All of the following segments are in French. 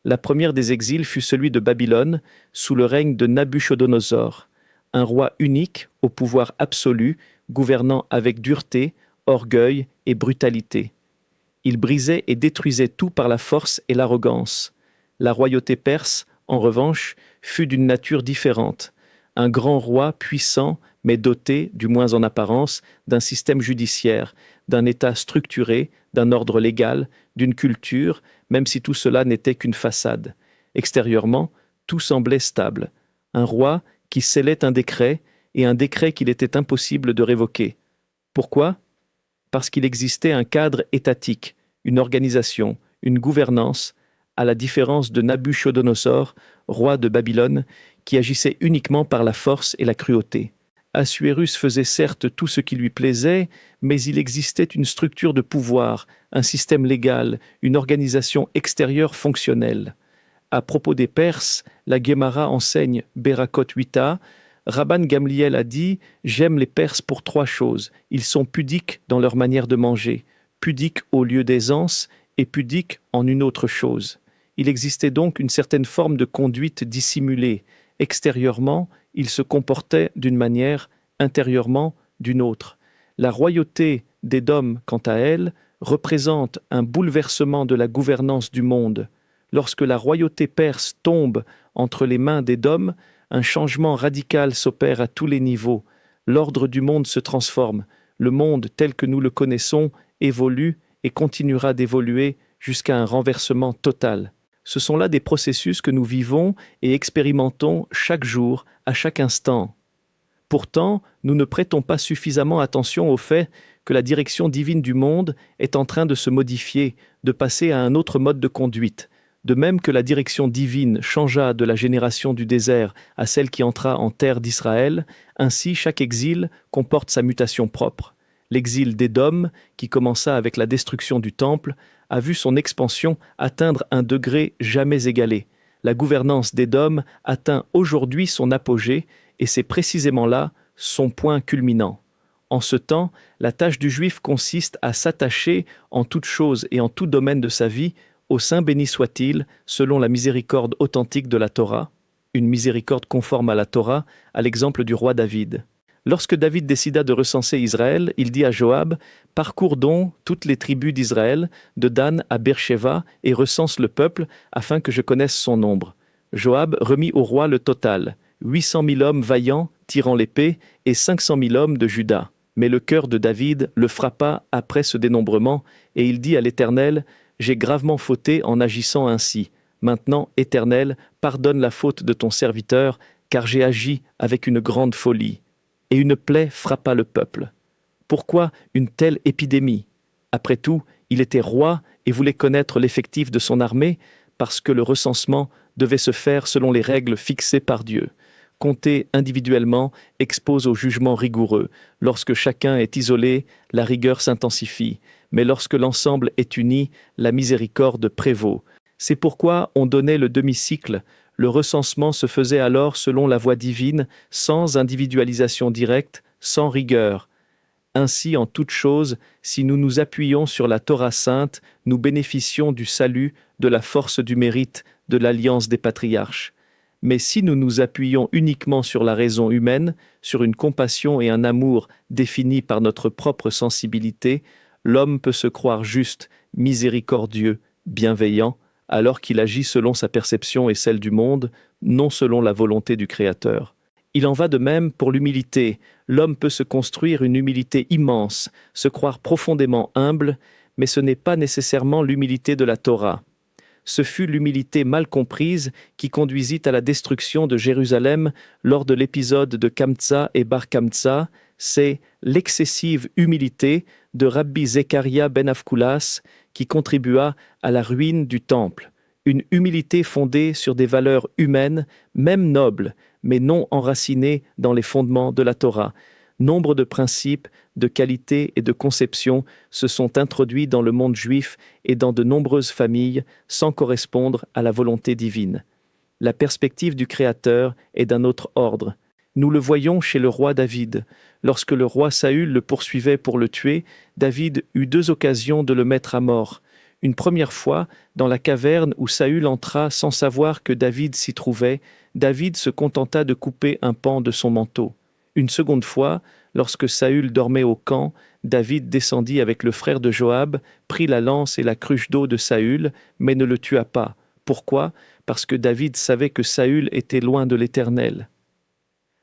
La première des exils fut celui de Babylone, sous le règne de Nabuchodonosor, un roi unique, au pouvoir absolu, gouvernant avec dureté, orgueil et brutalité. Il brisait et détruisait tout par la force et l'arrogance. La royauté perse, en revanche, fut d'une nature différente. Un grand roi puissant, mais doté, du moins en apparence, d'un système judiciaire, d'un État structuré, d'un ordre légal, d'une culture, même si tout cela n'était qu'une façade. Extérieurement, tout semblait stable. Un roi qui scellait un décret, et un décret qu'il était impossible de révoquer. Pourquoi ? Parce qu'il existait un cadre étatique, une organisation, une gouvernance, à la différence de Nabuchodonosor, roi de Babylone, qui agissait uniquement par la force et la cruauté. Assuérus faisait certes tout ce qui lui plaisait, mais il existait une structure de pouvoir, un système légal, une organisation extérieure fonctionnelle. À propos des Perses, la Guémara enseigne Berakot 8a. Rabban Gamliel a dit « J'aime les Perses pour 3 choses. Ils sont pudiques dans leur manière de manger, pudiques au lieu d'aisance et pudiques en une autre chose. » Il existait donc une certaine forme de conduite dissimulée. Extérieurement, ils se comportaient d'une manière, intérieurement d'une autre. La royauté d'Édom, quant à elle, représente un bouleversement de la gouvernance du monde. Lorsque la royauté perse tombe entre les mains d'Édom, un changement radical s'opère à tous les niveaux. L'ordre du monde se transforme. Le monde tel que nous le connaissons évolue et continuera d'évoluer jusqu'à un renversement total. Ce sont là des processus que nous vivons et expérimentons chaque jour, à chaque instant. Pourtant, nous ne prêtons pas suffisamment attention au fait que la direction divine du monde est en train de se modifier, de passer à un autre mode de conduite. De même que la direction divine changea de la génération du désert à celle qui entra en terre d'Israël, ainsi chaque exil comporte sa mutation propre. L'exil d'Édom, qui commença avec la destruction du temple, a vu son expansion atteindre un degré jamais égalé. La gouvernance d'Édom atteint aujourd'hui son apogée, et c'est précisément là son point culminant. En ce temps, la tâche du Juif consiste à s'attacher en toute chose et en tout domaine de sa vie au Saint béni soit-il, selon la miséricorde authentique de la Torah, une miséricorde conforme à la Torah, à l'exemple du roi David. Lorsque David décida de recenser Israël, il dit à Joab « Parcours donc toutes les tribus d'Israël, de Dan à Beersheva, et recense le peuple, afin que je connaisse son nombre. » Joab remit au roi le total, 800 000 hommes vaillants, tirant l'épée, et 500 000 hommes de Juda. Mais le cœur de David le frappa après ce dénombrement, et il dit à l'Éternel « J'ai gravement fauté en agissant ainsi. Maintenant, Éternel, pardonne la faute de ton serviteur, car j'ai agi avec une grande folie. » Et une plaie frappa le peuple. Pourquoi une telle épidémie ? Après tout, il était roi et voulait connaître l'effectif de son armée, parce que le recensement devait se faire selon les règles fixées par Dieu. Compter individuellement expose au jugement rigoureux. Lorsque chacun est isolé, la rigueur s'intensifie. Mais lorsque l'ensemble est uni, la miséricorde prévaut. C'est pourquoi on donnait le demi-cycle. Le recensement se faisait alors selon la voie divine, sans individualisation directe, sans rigueur. Ainsi, en toute chose, si nous nous appuyons sur la Torah sainte, nous bénéficions du salut, de la force du mérite, de l'alliance des patriarches. Mais si nous nous appuyons uniquement sur la raison humaine, sur une compassion et un amour définis par notre propre sensibilité, l'homme peut se croire juste, miséricordieux, bienveillant, alors qu'il agit selon sa perception et celle du monde, non selon la volonté du Créateur. Il en va de même pour l'humilité. L'homme peut se construire une humilité immense, se croire profondément humble, mais ce n'est pas nécessairement l'humilité de la Torah. Ce fut l'humilité mal comprise qui conduisit à la destruction de Jérusalem lors de l'épisode de Kamtsa et Bar Kamtsa. C'est l'excessive humilité de Rabbi Zekaria ben Avkulas qui contribua à la ruine du temple. Une humilité fondée sur des valeurs humaines, même nobles, mais non enracinées dans les fondements de la Torah. Nombre de principes, de qualités et de conceptions se sont introduits dans le monde juif et dans de nombreuses familles sans correspondre à la volonté divine. La perspective du Créateur est d'un autre ordre. Nous le voyons chez le roi David. Lorsque le roi Saül le poursuivait pour le tuer, David eut 2 occasions de le mettre à mort. Une première fois, dans la caverne où Saül entra sans savoir que David s'y trouvait, David se contenta de couper un pan de son manteau. Une seconde fois, lorsque Saül dormait au camp, David descendit avec le frère de Joab, prit la lance et la cruche d'eau de Saül, mais ne le tua pas. Pourquoi? Parce que David savait que Saül était loin de l'Éternel.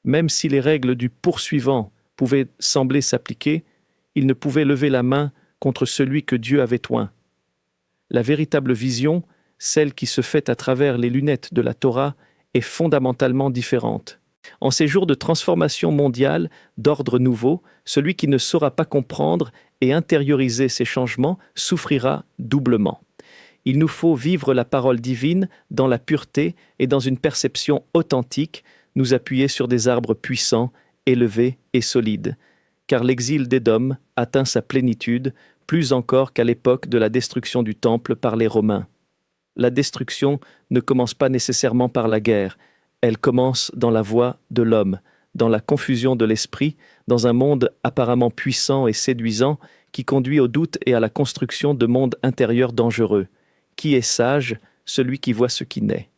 Même si les règles du poursuivant pouvaient sembler s'appliquer, il ne pouvait lever la main contre celui que Dieu avait oint. La véritable vision, celle qui se fait à travers les lunettes de la Torah, est fondamentalement différente. En ces jours de transformation mondiale, d'ordre nouveau, celui qui ne saura pas comprendre et intérioriser ces changements souffrira doublement. Il nous faut vivre la parole divine dans la pureté et dans une perception authentique, nous appuyer sur des arbres puissants, élevés et solides. Car l'exil d'Édom atteint sa plénitude, plus encore qu'à l'époque de la destruction du temple par les Romains. La destruction ne commence pas nécessairement par la guerre, elle commence dans la voie de l'homme, dans la confusion de l'esprit, dans un monde apparemment puissant et séduisant qui conduit au doute et à la construction de mondes intérieurs dangereux. Qui est sage? Celui qui voit ce qui naît.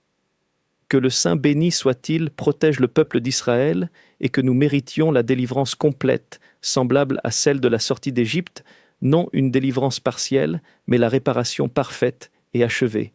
Que le Saint béni soit-il protège le peuple d'Israël et que nous méritions la délivrance complète, semblable à celle de la sortie d'Égypte, non une délivrance partielle, mais la réparation parfaite et achevée.